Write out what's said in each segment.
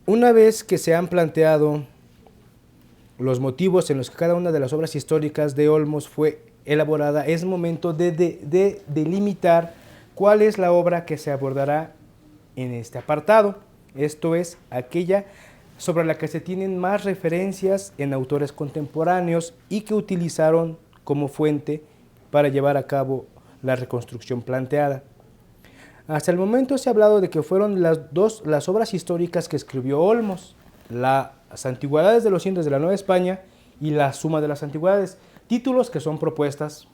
Una vez que se han planteado los motivos en los que cada una de las obras históricas de Olmos fue elaborada, es momento de delimitar cuál es la obra que se abordará en este apartado. Esto es, aquella sobre la que se tienen más referencias en autores contemporáneos y que utilizaron como fuente para llevar a cabo la reconstrucción planteada. Hasta el momento se ha hablado de que fueron las obras históricas que escribió Olmos, las Antigüedades de los Indios de la Nueva España y la Suma de las Antigüedades, títulos que son propuestas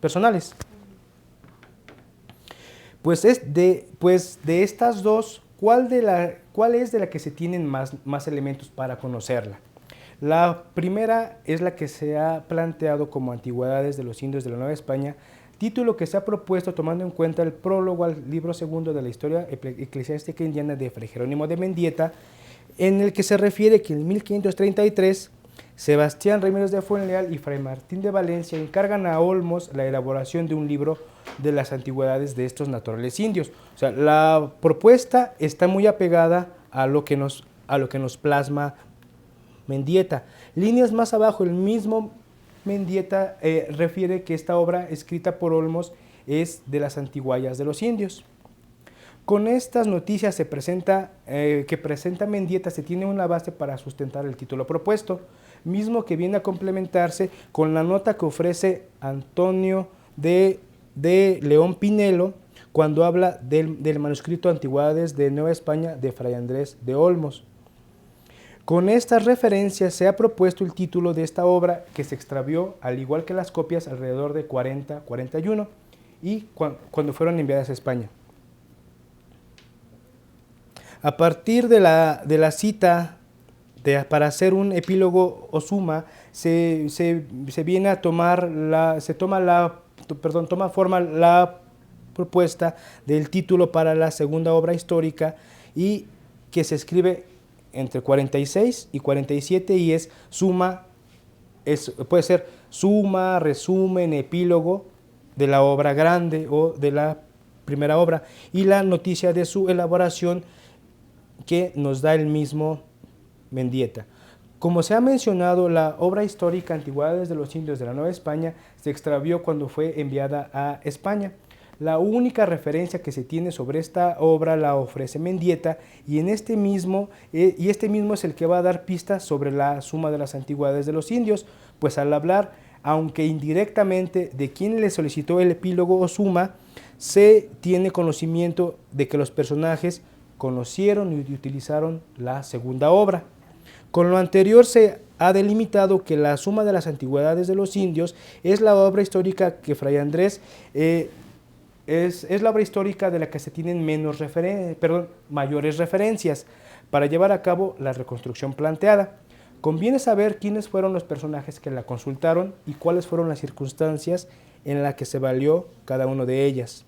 personales. Pues de estas dos, ¿cuál es de la que se tienen más elementos para conocerla? La primera es la que se ha planteado como Antigüedades de los Indios de la Nueva España, título que se ha propuesto tomando en cuenta el prólogo al libro segundo de la historia eclesiástica indiana de Fray Jerónimo de Mendieta, en el que se refiere que en 1533 Sebastián Ramírez de Fuenleal y Fray Martín de Valencia encargan a Olmos la elaboración de un libro de las antigüedades de estos naturales indios. O sea, la propuesta está muy apegada a lo que nos plasma Mendieta. Líneas más abajo, el mismo Mendieta refiere que esta obra escrita por Olmos es de las antiguallas de los indios. Con estas noticias que presenta Mendieta se tiene una base para sustentar el título propuesto, mismo que viene a complementarse con la nota que ofrece Antonio de León Pinelo cuando habla del manuscrito Antigüedades de Nueva España de Fray Andrés de Olmos. Con estas referencias se ha propuesto el título de esta obra, que se extravió, al igual que las copias, alrededor de 40-41 y cuando fueron enviadas a España. A partir de la cita para hacer un epílogo o suma, toma forma la propuesta del título para la segunda obra histórica, y que se escribe entre 46 y 47 y es suma, puede ser suma, resumen, epílogo de la obra grande o de la primera obra, y la noticia de su elaboración que nos da el mismo Mendieta. Como se ha mencionado, la obra histórica Antigüedades de los Indios de la Nueva España se extravió cuando fue enviada a España. La única referencia que se tiene sobre esta obra la ofrece Mendieta, y este mismo es el que va a dar pistas sobre la Suma de las Antigüedades de los Indios, pues al hablar, aunque indirectamente, de quién le solicitó el epílogo o suma, se tiene conocimiento de que los personajes conocieron y utilizaron la segunda obra. Con lo anterior se ha delimitado que la Suma de las Antigüedades de los Indios es la obra histórica que Fray Andrés es la obra histórica de la que se tienen mayores referencias para llevar a cabo la reconstrucción planteada. Conviene saber quiénes fueron los personajes que la consultaron y cuáles fueron las circunstancias en las que se valió cada uno de ellas.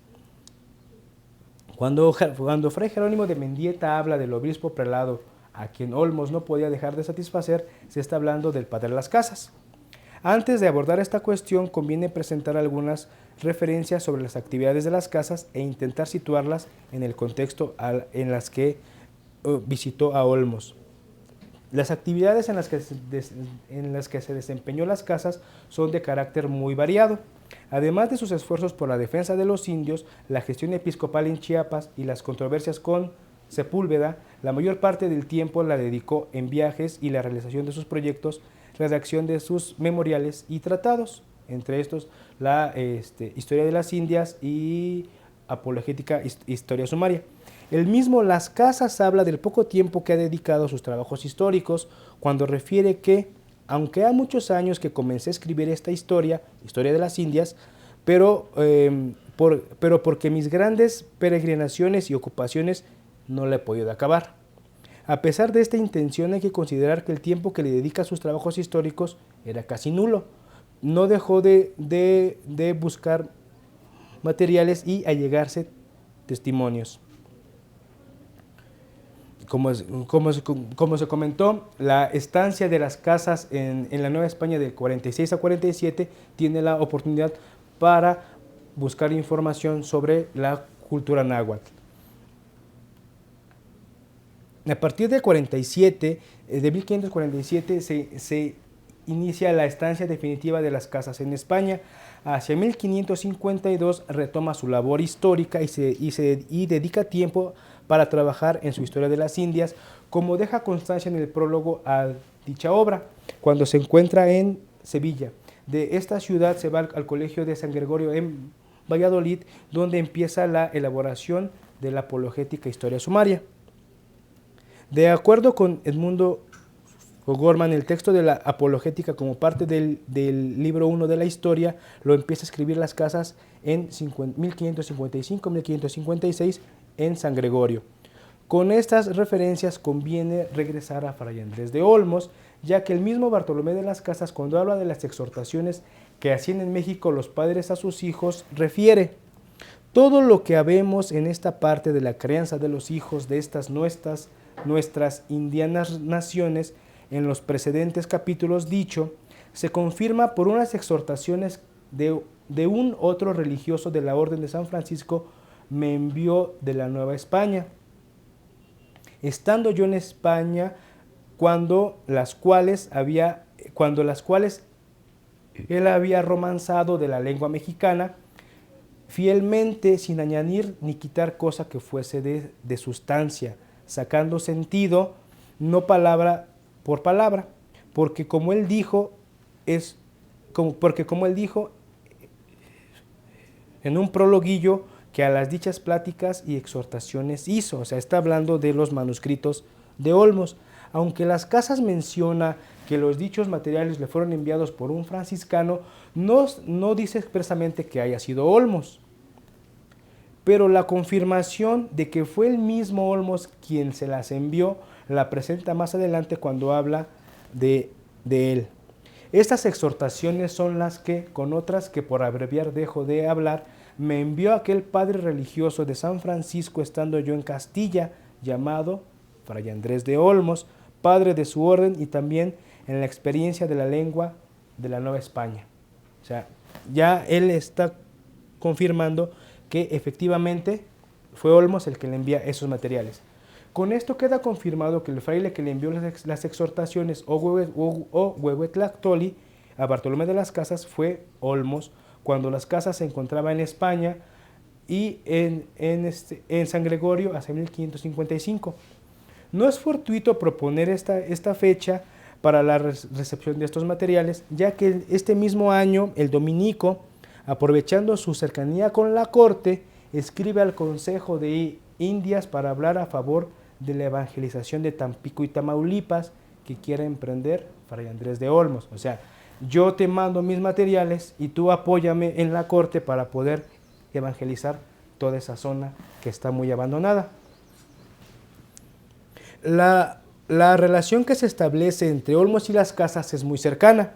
Cuando Fray Jerónimo de Mendieta habla del obispo prelado a quien Olmos no podía dejar de satisfacer, se está hablando del padre de las casas. Antes de abordar esta cuestión, conviene presentar algunas referencias sobre las actividades de las casas e intentar situarlas en el contexto en las que visitó a Olmos. Las actividades en las que se desempeñó las casas son de carácter muy variado. Además de sus esfuerzos por la defensa de los indios, la gestión episcopal en Chiapas y las controversias con Sepúlveda, la mayor parte del tiempo la dedicó en viajes y la realización de sus proyectos, redacción de sus memoriales y tratados, entre estos la Historia de las Indias y Apologética Historia Sumaria. El mismo Las Casas habla del poco tiempo que ha dedicado a sus trabajos históricos, cuando refiere que, aunque ha muchos años que comencé a escribir esta historia de las Indias, pero porque mis grandes peregrinaciones y ocupaciones no la he podido acabar. A pesar de esta intención, hay que considerar que el tiempo que le dedica a sus trabajos históricos era casi nulo. No dejó de buscar materiales y allegarse testimonios. Como se comentó, la estancia de las casas en la Nueva España de 46 a 47 tiene la oportunidad para buscar información sobre la cultura náhuatl. A partir del 47, de 1547, se inicia la estancia definitiva de las casas en España. Hacia 1552 retoma su labor histórica y dedica tiempo para trabajar en su historia de las Indias, como deja constancia en el prólogo a dicha obra, cuando se encuentra en Sevilla. De esta ciudad se va al Colegio de San Gregorio en Valladolid, donde empieza la elaboración de la apologética historia sumaria. De acuerdo con Edmundo O'Gorman, el texto de la apologética como parte del libro 1 de la historia lo empieza a escribir Las Casas en 1555-1556 en San Gregorio. Con estas referencias conviene regresar a Fray Andrés de Olmos, ya que el mismo Bartolomé de las Casas, cuando habla de las exhortaciones que hacían en México los padres a sus hijos, refiere: todo lo que habemos en esta parte de la crianza de los hijos de estas nuestras indianas naciones, en los precedentes capítulos dicho, se confirma por unas exhortaciones de un otro religioso de la Orden de San Francisco me envió de la Nueva España, estando yo en España, cuando las cuales él había romanzado de la lengua mexicana, fielmente, sin añadir ni quitar cosa que fuese de sustancia, sacando sentido, no palabra por palabra, porque como él dijo en un prologuillo que a las dichas pláticas y exhortaciones hizo. O sea, está hablando de los manuscritos de Olmos. Aunque Las Casas menciona que los dichos materiales le fueron enviados por un franciscano, no dice expresamente que haya sido Olmos. Pero la confirmación de que fue el mismo Olmos quien se las envió la presenta más adelante cuando habla de él. Estas exhortaciones son las que, con otras que por abreviar dejo de hablar, me envió aquel padre religioso de San Francisco estando yo en Castilla, llamado Fray Andrés de Olmos, padre de su orden y también en la experiencia de la lengua de la Nueva España. O sea, ya él está confirmando que efectivamente fue Olmos el que le envía esos materiales. Con esto queda confirmado que el fraile que le envió las exhortaciones o Huehuetlactoli a Bartolomé de las Casas fue Olmos, cuando Las Casas se encontraba en España y en San Gregorio hacia 1555. No es fortuito proponer esta fecha para la recepción de estos materiales, ya que este mismo año el dominico, aprovechando su cercanía con la corte, escribe al Consejo de Indias para hablar a favor de la evangelización de Tampico y Tamaulipas que quiere emprender Fray Andrés de Olmos. O sea, yo te mando mis materiales y tú apóyame en la corte para poder evangelizar toda esa zona que está muy abandonada. La relación que se establece entre Olmos y Las Casas es muy cercana,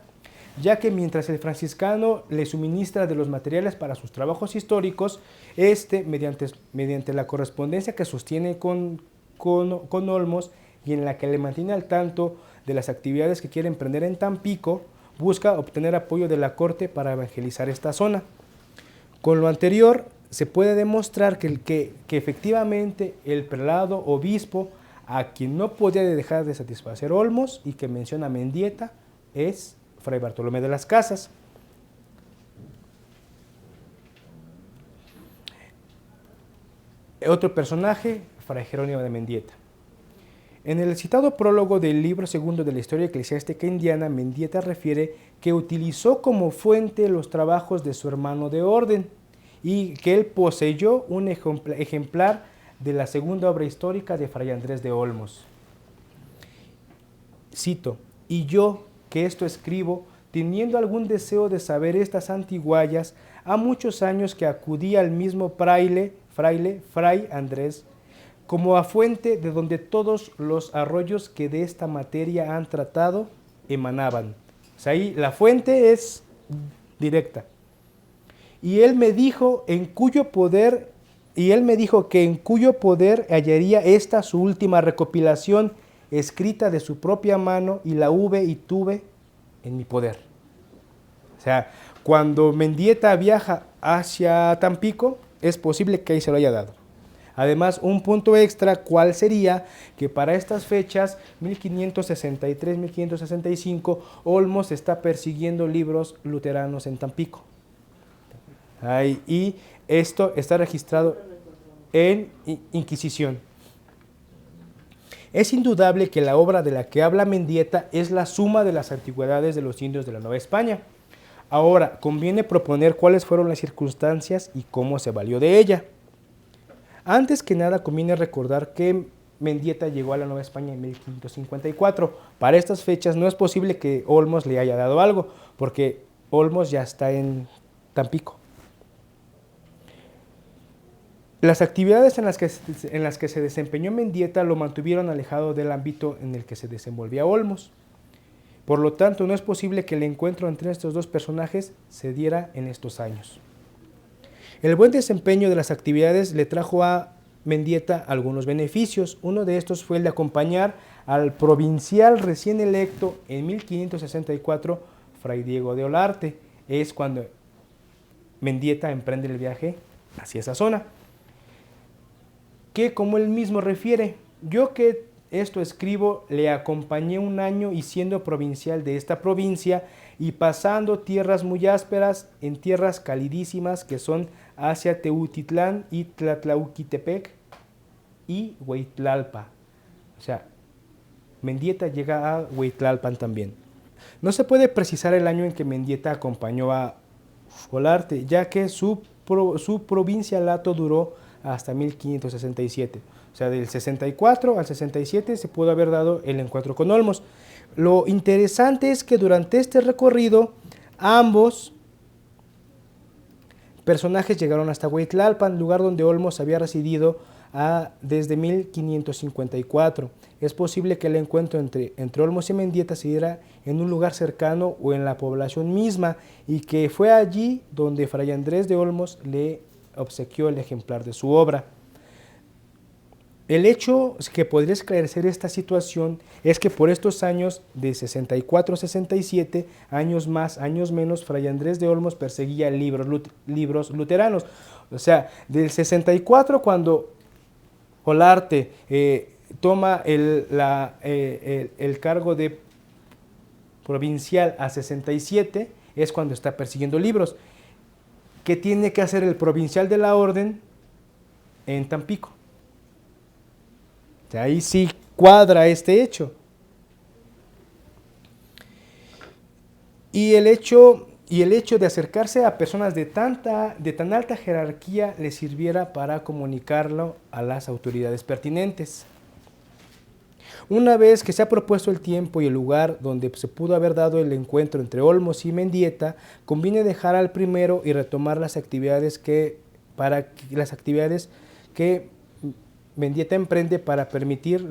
ya que mientras el franciscano le suministra de los materiales para sus trabajos históricos, mediante la correspondencia que sostiene con Olmos y en la que le mantiene al tanto de las actividades que quiere emprender en Tampico, busca obtener apoyo de la corte para evangelizar esta zona. Con lo anterior, se puede demostrar que efectivamente el prelado obispo a quien no podía dejar de satisfacer Olmos y que menciona Mendieta es Fray Bartolomé de las Casas. Otro personaje, Fray Jerónimo de Mendieta. En el citado prólogo del libro segundo de la historia eclesiástica indiana, Mendieta refiere que utilizó como fuente los trabajos de su hermano de orden y que él poseyó un ejemplar de la segunda obra histórica de Fray Andrés de Olmos. Cito: y yo, que esto escribo, teniendo algún deseo de saber estas antiguallas, ha muchos años que acudí al mismo Fray Andrés, como a fuente de donde todos los arroyos que de esta materia han tratado emanaban. O sea, ahí la fuente es directa. Y él me dijo que en cuyo poder hallaría esta su última recopilación, escrita de su propia mano, y la hube y tuve en mi poder. O sea, cuando Mendieta viaja hacia Tampico, es posible que ahí se lo haya dado. Además, un punto extra, ¿cuál sería? Que para estas fechas, 1563-1565, Olmos está persiguiendo libros luteranos en Tampico. Y esto está registrado en Inquisición. Es indudable que la obra de la que habla Mendieta es la suma de las antigüedades de los indios de la Nueva España. Ahora, conviene proponer cuáles fueron las circunstancias y cómo se valió de ella. Antes que nada, conviene recordar que Mendieta llegó a la Nueva España en 1554. Para estas fechas no es posible que Olmos le haya dado algo, porque Olmos ya está en Tampico. Las actividades en las que se desempeñó Mendieta lo mantuvieron alejado del ámbito en el que se desenvolvía Olmos. Por lo tanto, no es posible que el encuentro entre estos dos personajes se diera en estos años. El buen desempeño de las actividades le trajo a Mendieta algunos beneficios. Uno de estos fue el de acompañar al provincial recién electo en 1564, Fray Diego de Olarte. Es cuando Mendieta emprende el viaje hacia esa zona. Que, como él mismo refiere, yo que esto escribo, le acompañé un año y siendo provincial de esta provincia y pasando tierras muy ásperas en tierras calidísimas que son hacia Teutitlán y Tlatlauquitepec y Hueytlalpa. O sea, Mendieta llega a Hueytlalpan también. No se puede precisar el año en que Mendieta acompañó a Olarte, ya que su provincialato duró hasta 1567. O sea, del 64 al 67 se pudo haber dado el encuentro con Olmos. Lo interesante es que durante este recorrido ambos personajes llegaron hasta Hueytlalpan, lugar donde Olmos había residido desde 1554. Es posible que el encuentro entre Olmos y Mendieta se diera en un lugar cercano o en la población misma, y que fue allí donde Fray Andrés de Olmos le obsequió el ejemplar de su obra. El hecho que podría esclarecer esta situación es que por estos años de 64 a 67, años más, años menos, Fray Andrés de Olmos perseguía libros luteranos. O sea, del 64, cuando Olarte toma el cargo de provincial, a 67, es cuando está persiguiendo libros. ¿Qué tiene que hacer el provincial de la orden en Tampico? O sea, ahí sí cuadra este hecho. Y el hecho de acercarse a personas de tan alta jerarquía le sirviera para comunicarlo a las autoridades pertinentes. Una vez que se ha propuesto el tiempo y el lugar donde se pudo haber dado el encuentro entre Olmos y Mendieta, conviene dejar al primero y retomar las actividades que Mendieta emprende para permitir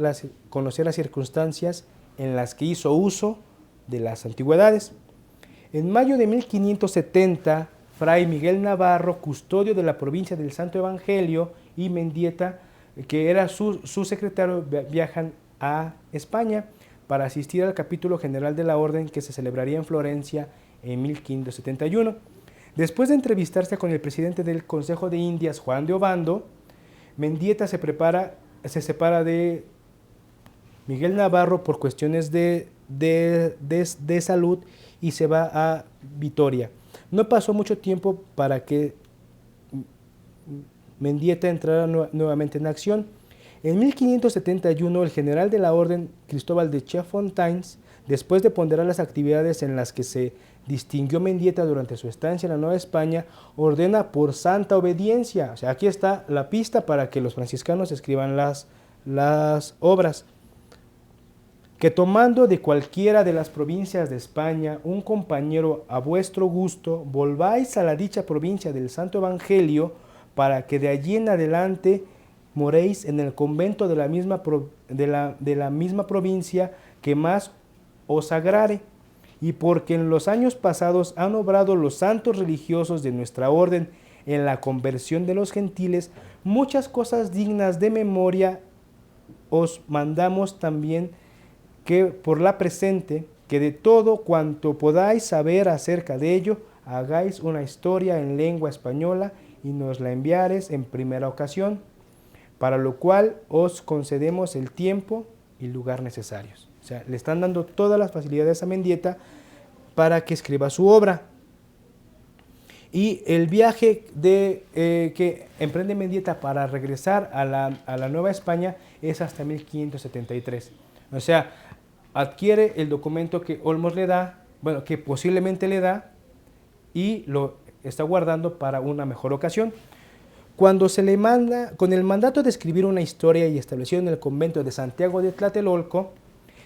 conocer las circunstancias en las que hizo uso de las antigüedades. En mayo de 1570, Fray Miguel Navarro, custodio de la provincia del Santo Evangelio, y Mendieta, que era su secretario, viajan a España para asistir al capítulo general de la orden que se celebraría en Florencia en 1571. Después de entrevistarse con el presidente del Consejo de Indias, Juan de Obando, Mendieta se separa de Miguel Navarro por cuestiones de salud y se va a Vitoria. No pasó mucho tiempo para que Mendieta entrara nuevamente en acción. En 1571, el general de la orden, Cristóbal de Chafontaines, después de ponderar las actividades en las que se distinguió Mendieta durante su estancia en la Nueva España, ordena por santa obediencia. O sea, aquí está la pista para que los franciscanos escriban las obras. Que tomando de cualquiera de las provincias de España un compañero a vuestro gusto, volváis a la dicha provincia del Santo Evangelio, para que de allí en adelante moréis en el convento de la misma provincia que más os agrare, y porque en los años pasados han obrado los santos religiosos de nuestra orden en la conversión de los gentiles, muchas cosas dignas de memoria os mandamos también, que por la presente, que de todo cuanto podáis saber acerca de ello, hagáis una historia en lengua española y nos la enviares en primera ocasión, para lo cual os concedemos el tiempo y lugar necesarios. O sea, le están dando todas las facilidades a Mendieta para que escriba su obra. Y el viaje que emprende Mendieta para regresar a la Nueva España es hasta 1573. O sea, adquiere el documento que Olmos le da, bueno, que posiblemente le da, y lo está guardando para una mejor ocasión. Cuando se le manda, con el mandato de escribir una historia y establecido en el convento de Santiago de Tlatelolco,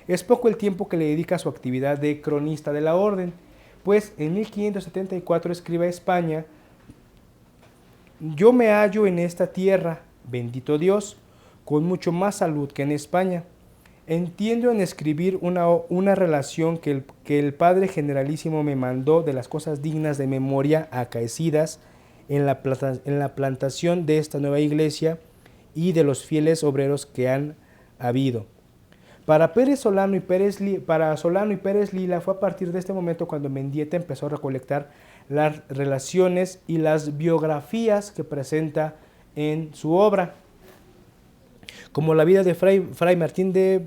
es poco el tiempo que le dedica a su actividad de cronista de la orden, pues en 1574 escribe a España: yo me hallo en esta tierra, bendito Dios, con mucho más salud que en España. Entiendo en escribir una relación que el Padre Generalísimo me mandó de las cosas dignas de memoria acaecidas en la plantación de esta nueva iglesia y de los fieles obreros que han habido. Para Solano y Pérez Lila fue a partir de este momento cuando Mendieta empezó a recolectar las relaciones y las biografías que presenta en su obra, como la vida de Fray Martín de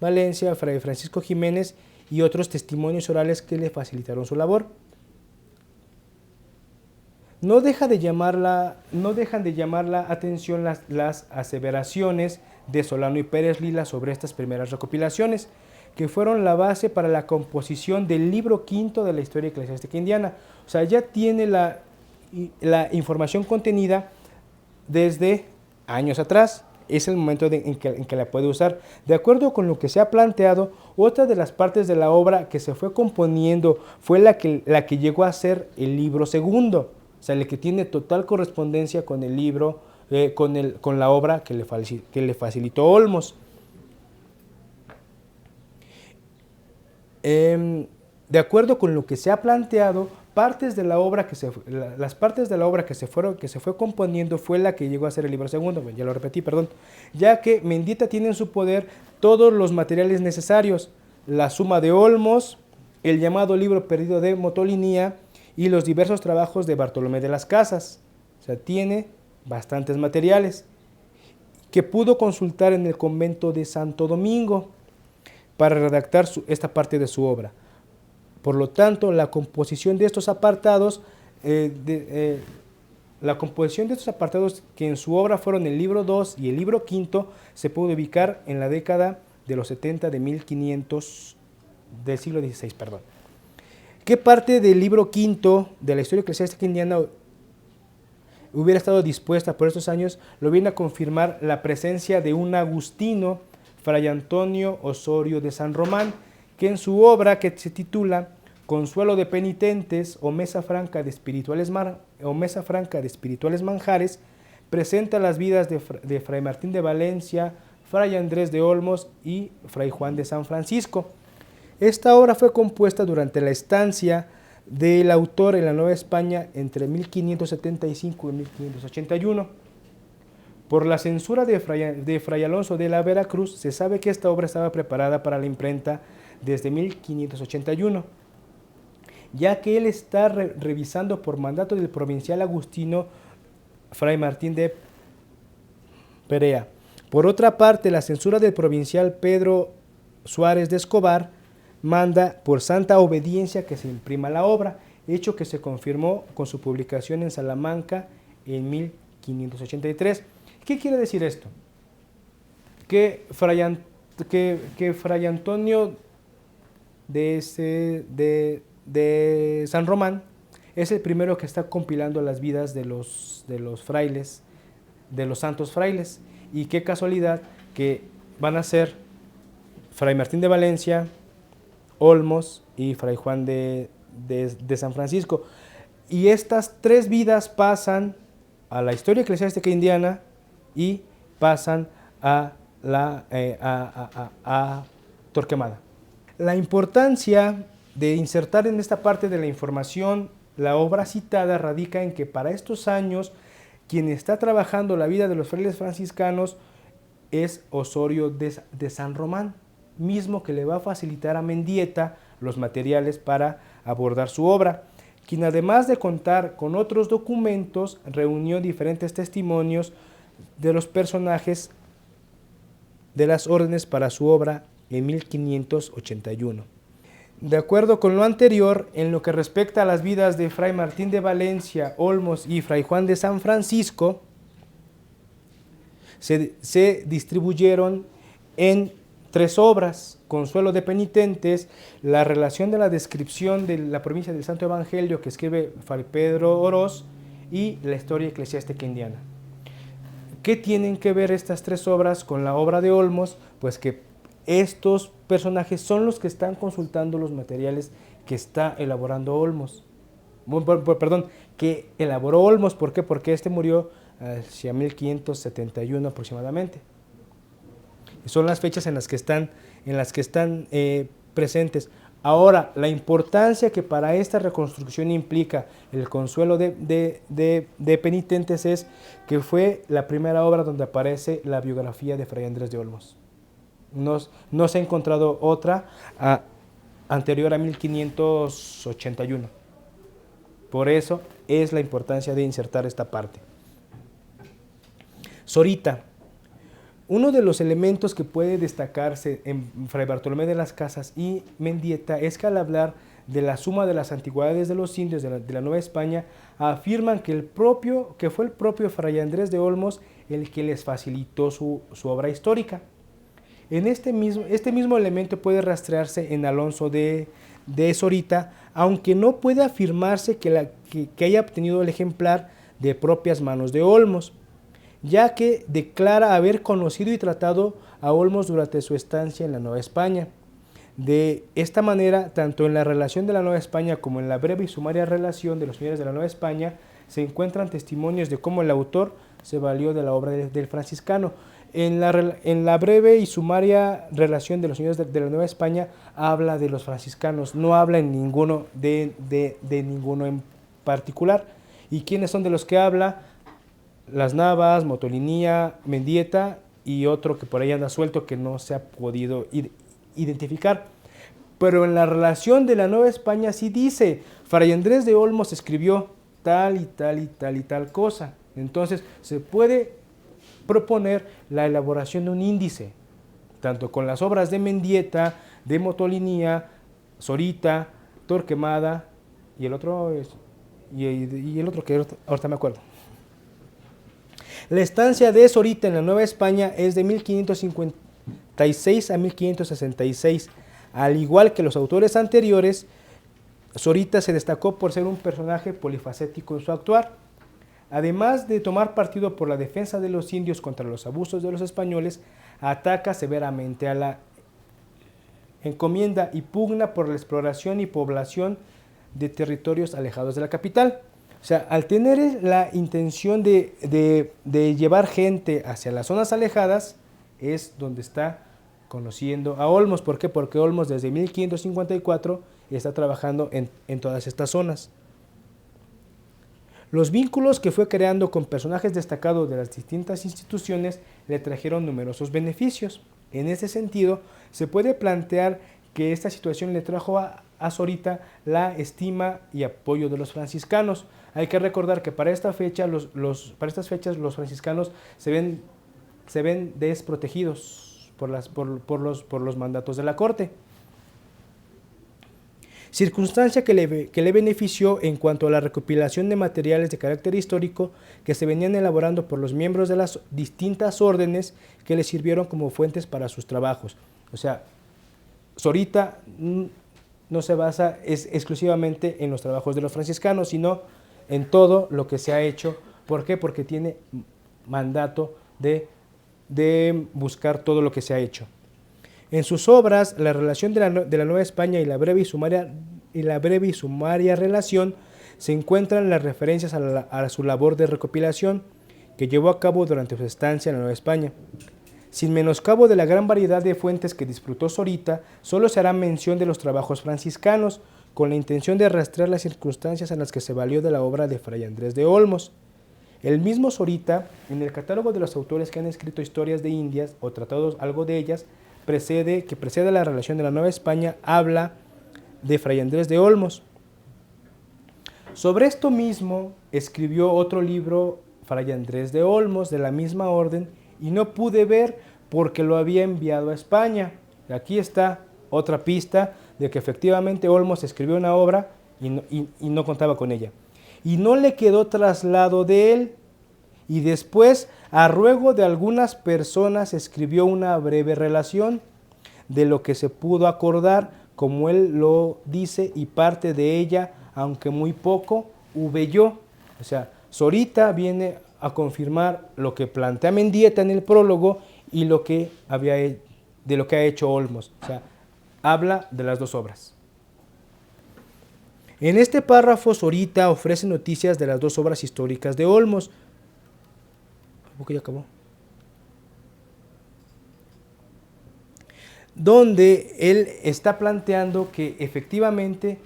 Valencia, Fray Francisco Jiménez y otros testimonios orales que le facilitaron su labor. No dejan de llamar la atención las aseveraciones de Solano y Pérez Lila sobre estas primeras recopilaciones, que fueron la base para la composición del libro quinto de la historia eclesiástica indiana. O sea, ya tiene la información contenida desde años atrás. Es el momento en que la puede usar. De acuerdo con lo que se ha planteado, otra de las partes de la obra que se fue componiendo fue la que llegó a ser el libro segundo. O sea, el que tiene total correspondencia con el libro, con la obra que le facilitó Olmos. De acuerdo con lo que se ha planteado, las partes de la obra que se fue componiendo fue la que llegó a ser el libro segundo, ya lo repetí, perdón, ya que Mendieta tiene en su poder todos los materiales necesarios: la Suma de Olmos, el llamado libro perdido de Motolinía y los diversos trabajos de Bartolomé de las Casas. O sea, tiene bastantes materiales que pudo consultar en el convento de Santo Domingo para redactar esta parte de su obra. Por lo tanto, la composición de estos apartados, que en su obra fueron el libro 2 y el libro quinto, se puede ubicar en la década de los 70 de 1500 del siglo XVI. ¿Qué parte del libro quinto de la historia eclesiástica indiana hubiera estado dispuesta por estos años? Lo viene a confirmar la presencia de un agustino, Fray Antonio Osorio de San Román, que en su obra, que se titula Consuelo de Penitentes o Mesa Franca de Espirituales Manjares, presenta las vidas de Fray Martín de Valencia, Fray Andrés de Olmos y Fray Juan de San Francisco. Esta obra fue compuesta durante la estancia del autor en la Nueva España entre 1575 y 1581. Por la censura de Fray Alonso de la Veracruz, se sabe que esta obra estaba preparada para la imprenta desde 1581, ya que él está revisando por mandato del provincial agustino Fray Martín de Perea. Por otra parte, la censura del provincial Pedro Suárez de Escobar manda por santa obediencia que se imprima la obra, hecho que se confirmó con su publicación en Salamanca en 1583. ¿Qué quiere decir esto? Que Fray Antonio de San Román es el primero que está compilando las vidas de los frailes, de los santos frailes, y qué casualidad que van a ser Fray Martín de Valencia, Olmos y Fray Juan de San Francisco. Y estas tres vidas pasan a la historia eclesiástica indiana y pasan a Torquemada. La importancia de insertar en esta parte de la información la obra citada radica en que para estos años quien está trabajando la vida de los frailes franciscanos es Osorio de San Román, mismo que le va a facilitar a Mendieta los materiales para abordar su obra, quien además de contar con otros documentos, reunió diferentes testimonios de los personajes de las órdenes para su obra en 1581. De acuerdo con lo anterior, en lo que respecta a las vidas de Fray Martín de Valencia, Olmos y Fray Juan de San Francisco, se distribuyeron en 3 obras: Consuelo de Penitentes, la relación de la descripción de la provincia del Santo Evangelio que escribe Fray Pedro Oroz, y la historia eclesiástica indiana. ¿Qué tienen que ver estas 3 obras con la obra de Olmos? Pues que estos personajes son los que están consultando los materiales que está elaborando Olmos. Perdón, que elaboró Olmos. ¿Por qué? Porque este murió hacia 1571 aproximadamente. Son las fechas en las que están presentes. Ahora, la importancia que para esta reconstrucción implica el Consuelo de Penitentes es que fue la primera obra donde aparece la biografía de Fray Andrés de Olmos. No se ha encontrado otra anterior a 1581. Por eso es la importancia de insertar esta parte. Sorita. Uno de los elementos que puede destacarse en Fray Bartolomé de las Casas y Mendieta es que al hablar de la suma de las antigüedades de los indios de la Nueva España, afirman que fue el propio Fray Andrés de Olmos el que les facilitó su obra histórica. Este mismo elemento puede rastrearse en Alonso de Sorita, aunque no puede afirmarse que haya obtenido el ejemplar de propias manos de Olmos, ya que declara haber conocido y tratado a Olmos durante su estancia en la Nueva España. De esta manera, tanto en la relación de la Nueva España como en la breve y sumaria relación de los señores de la Nueva España, se encuentran testimonios de cómo el autor se valió de la obra del franciscano. En la breve y sumaria relación de los señores de la Nueva España habla de los franciscanos, no habla en ninguno de ninguno en particular. ¿Y quiénes son de los que habla? Las Navas, Motolinía, Mendieta y otro que por ahí anda suelto que no se ha podido identificar. Pero en la relación de la Nueva España sí dice: Fray Andrés de Olmos escribió tal y tal y tal y tal cosa. Entonces se puede proponer la elaboración de un índice, tanto con las obras de Mendieta, de Motolinía, Sorita, Torquemada y el otro que ahorita me acuerdo. La estancia de Sorita en la Nueva España es de 1556 a 1566. Al igual que los autores anteriores, Sorita se destacó por ser un personaje polifacético en su actuar. Además de tomar partido por la defensa de los indios contra los abusos de los españoles, ataca severamente a la encomienda y pugna por la exploración y población de territorios alejados de la capital. O sea, al tener la intención de llevar gente hacia las zonas alejadas, es donde está conociendo a Olmos. ¿Por qué? Porque Olmos desde 1554 está trabajando en todas estas zonas. Los vínculos que fue creando con personajes destacados de las distintas instituciones le trajeron numerosos beneficios. En ese sentido, se puede plantear que esta situación le trajo a Sorita la estima y apoyo de los franciscanos. Hay que recordar que para esta fecha, para estas fechas los franciscanos se ven desprotegidos por los mandatos de la corte. Circunstancia que le benefició en cuanto a la recopilación de materiales de carácter histórico que se venían elaborando por los miembros de las distintas órdenes que le sirvieron como fuentes para sus trabajos. O sea, Sorita no se basa exclusivamente en los trabajos de los franciscanos, sino en todo lo que se ha hecho. ¿Por qué? Porque tiene mandato de buscar todo lo que se ha hecho. En sus obras, la relación de la Nueva España y la breve y sumaria relación se encuentran las referencias a su labor de recopilación que llevó a cabo durante su estancia en la Nueva España. Sin menoscabo de la gran variedad de fuentes que disfrutó Sorita, solo se hará mención de los trabajos franciscanos, con la intención de rastrear las circunstancias en las que se valió de la obra de Fray Andrés de Olmos. El mismo Sorita, en el catálogo de los autores que han escrito historias de Indias o tratados algo de ellas, que precede la relación de la Nueva España, habla de Fray Andrés de Olmos. Sobre esto mismo escribió otro libro Fray Andrés de Olmos, de la misma orden, y no pude ver porque lo había enviado a España. Y aquí está otra pista de que efectivamente Olmos escribió una obra y no contaba con ella. Y no le quedó traslado de él, y después, a ruego de algunas personas, escribió una breve relación de lo que se pudo acordar, como él lo dice, y parte de ella, aunque muy poco, hube yo. O sea, Zorita viene a confirmar lo que plantea Mendieta en el prólogo y de lo que ha hecho Olmos. O sea, habla de las dos obras. En este párrafo, Zorita ofrece noticias de las dos obras históricas de Olmos. ¿Por qué ya acabó? Donde él está planteando que efectivamente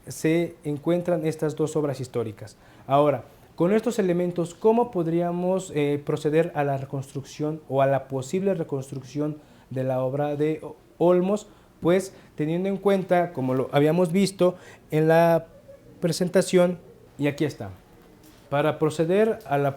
se encuentran estas dos obras históricas. Ahora, con estos elementos, ¿cómo podríamos proceder a la reconstrucción o a la posible reconstrucción de la obra de Olmos? Pues teniendo en cuenta, como lo habíamos visto en la presentación, y aquí está, para proceder a la